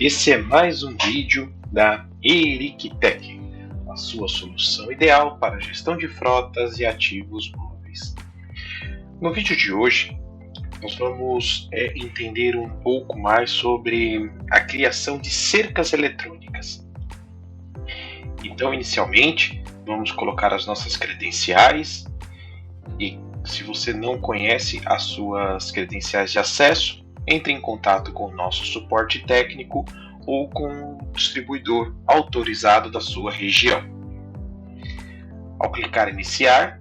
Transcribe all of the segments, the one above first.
Esse é mais um vídeo da ERIC-TEC, a sua solução ideal para a gestão de frotas e ativos móveis. No vídeo de hoje, nós vamos entender um pouco mais sobre a criação de cercas eletrônicas. Então, inicialmente, vamos colocar as nossas credenciais e, se você não conhece as suas credenciais de acesso, entre em contato com o nosso suporte técnico ou com o distribuidor autorizado da sua região. Ao clicar em iniciar,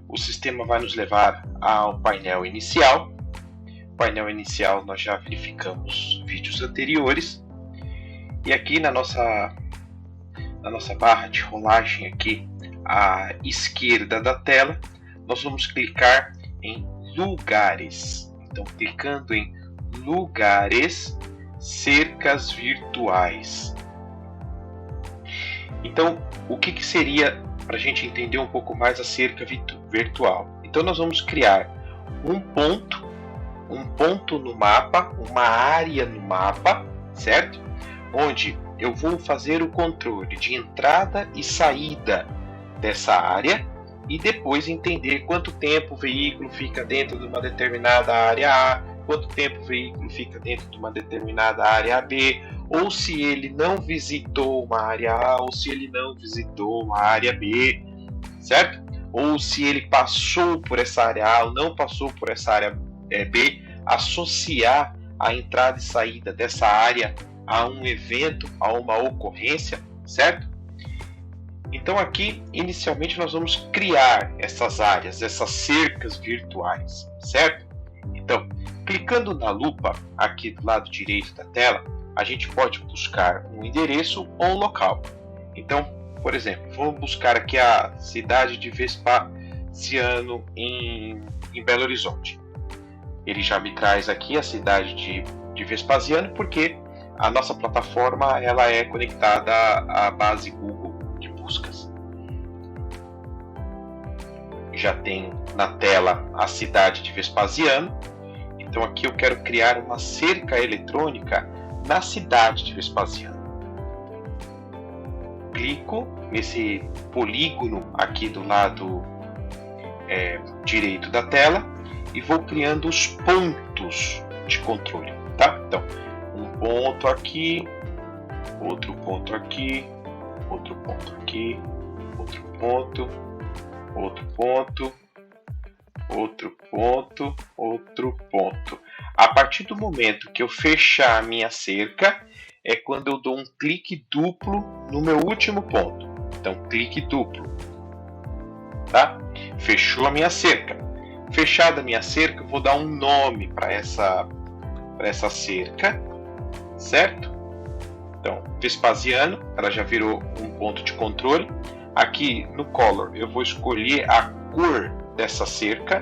o sistema vai nos levar ao painel inicial. O painel inicial nós já verificamos vídeos anteriores. E aqui na nossa barra de rolagem aqui à esquerda da tela, nós vamos clicar em lugares. Então, clicando em lugares, cercas virtuais. Então, o que seria para a gente entender um pouco mais a cerca virtual? Então, nós vamos criar um ponto no mapa, uma área no mapa, certo? Onde eu vou fazer o controle de entrada e saída dessa área e depois entender quanto tempo o veículo fica dentro de uma determinada área A, quanto tempo o veículo fica dentro de uma determinada área B, ou se ele não visitou uma área A, ou se ele não visitou uma área B, certo? Ou se ele passou por essa área A ou não passou por essa área B, associar a entrada e saída dessa área a um evento, a uma ocorrência, certo? Então aqui, inicialmente, nós vamos criar essas áreas, essas cercas virtuais, certo? Então, clicando na lupa aqui do lado direito da tela, a gente pode buscar um endereço ou um local. Então, por exemplo, vamos buscar aqui a cidade de Vespasiano em Belo Horizonte. Ele já me traz aqui a cidade de Vespasiano porque a nossa plataforma ela é conectada à base Google de buscas. Já tem na tela a cidade de Vespasiano. Então aqui eu quero criar uma cerca eletrônica na cidade de Vespasiano. Clico nesse polígono aqui do lado direito da tela e vou criando os pontos de controle, tá? Então, um ponto aqui, outro ponto aqui, outro ponto aqui, outro ponto, outro ponto, outro ponto, outro ponto. A partir do momento que eu fechar a minha cerca, é quando eu dou um clique duplo no meu último ponto. Então, clique duplo. Tá? Fechou a minha cerca. Fechada a minha cerca, eu vou dar um nome para essa cerca, certo? Então, Vespasiano, ela já virou um ponto de controle. Aqui no Color, eu vou escolher a cor dessa cerca,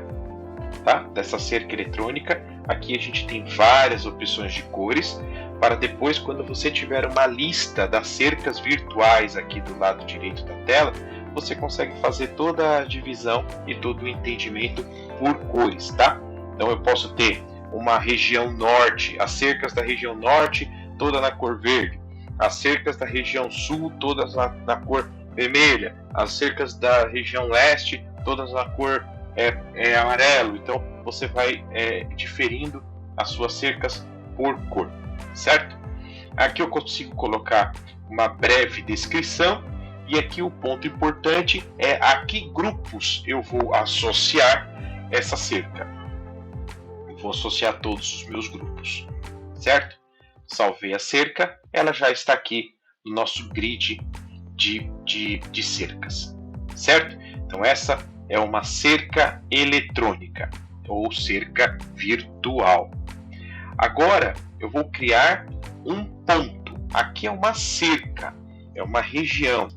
tá? Dessa cerca eletrônica. Aqui a gente tem várias opções de cores, para depois, quando você tiver uma lista das cercas virtuais aqui do lado direito da tela, você consegue fazer toda a divisão e todo o entendimento por cores, tá? Então eu posso ter uma região norte, as cercas da região norte toda na cor verde, as cercas da região sul todas na cor vermelha, as cercas da região leste todas na cor amarelo. Então você vai diferindo as suas cercas por cor, certo? Aqui eu consigo colocar uma breve descrição e aqui o ponto importante é a que grupos eu vou associar essa cerca. Eu vou associar todos os meus grupos, certo? Salvei a cerca, ela já está aqui no nosso grid de cercas, certo? Então essa é uma cerca eletrônica ou cerca virtual. Agora eu vou criar um ponto. Aqui é uma cerca, é uma região.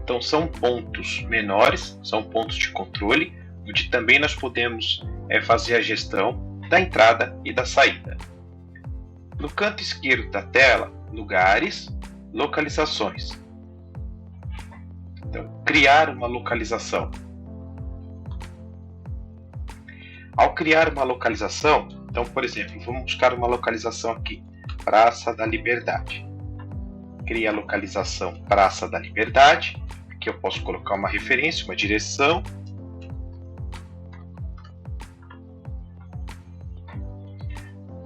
Então são pontos menores, são pontos de controle, onde também nós podemos fazer a gestão da entrada e da saída. No canto esquerdo da tela, lugares, localizações. Então, criar uma localização. Ao criar uma localização, então, por exemplo, vamos buscar uma localização aqui Praça da Liberdade. Criei a localização Praça da Liberdade. Aqui eu posso colocar uma referência, uma direção.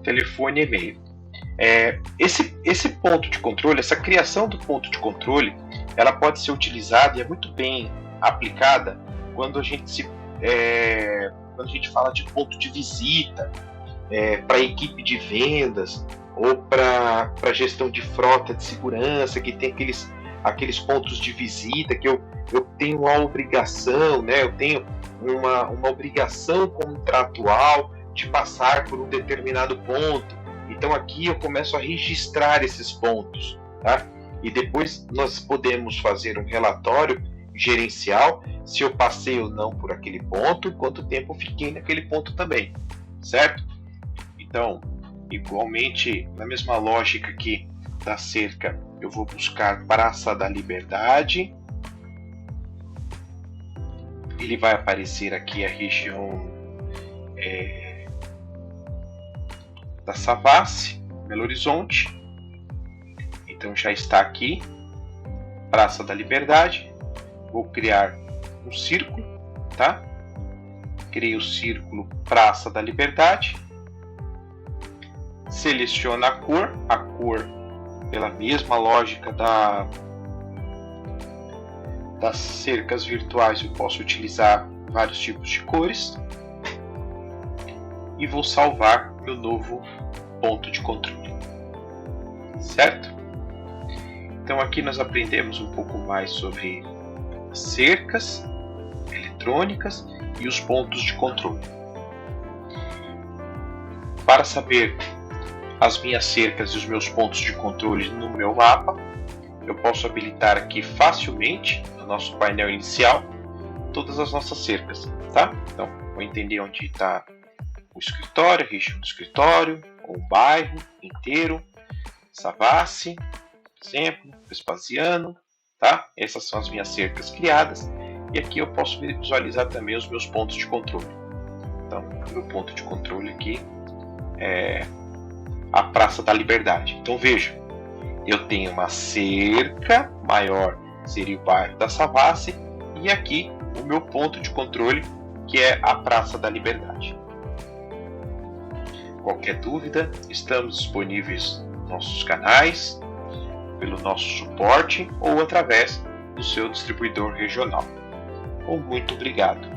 Telefone e e-mail. Esse ponto de controle, essa criação do ponto de controle, ela pode ser utilizada e é muito bem aplicada quando a gente fala de ponto de visita, para equipe de vendas ou para gestão de frota de segurança, que tem aqueles pontos de visita que eu tenho uma obrigação, né? Eu tenho uma obrigação contratual de passar por um determinado ponto. Então aqui eu começo a registrar esses pontos, tá? E depois nós podemos fazer um relatório gerencial se eu passei ou não por aquele ponto e quanto tempo eu fiquei naquele ponto também, certo? Então, igualmente, na mesma lógica aqui da cerca, eu vou buscar Praça da Liberdade. Ele vai aparecer aqui a região da Savassi, Belo Horizonte. Então já está aqui, Praça da Liberdade. Vou criar um círculo, tá? Criei o círculo Praça da Liberdade. Seleciono a cor pela mesma lógica das cercas virtuais, eu posso utilizar vários tipos de cores. E vou salvar meu novo ponto de controle, certo? Então aqui nós aprendemos um pouco mais sobre cercas eletrônicas e os pontos de controle. Para saber as minhas cercas e os meus pontos de controle no meu mapa, eu posso habilitar aqui facilmente no nosso painel inicial todas as nossas cercas, tá? Então vou entender onde está o escritório, a região do escritório, ou o bairro inteiro, Savassi, por exemplo, Vespasiano, tá? Essas são as minhas cercas criadas. E aqui eu posso visualizar também os meus pontos de controle. Então, o meu ponto de controle aqui é a Praça da Liberdade. Então veja, eu tenho uma cerca maior, seria o bairro da Savassi, e aqui o meu ponto de controle, que é a Praça da Liberdade. Qualquer dúvida, estamos disponíveis nos nossos canais, pelo nosso suporte ou através do seu distribuidor regional. Muito obrigado.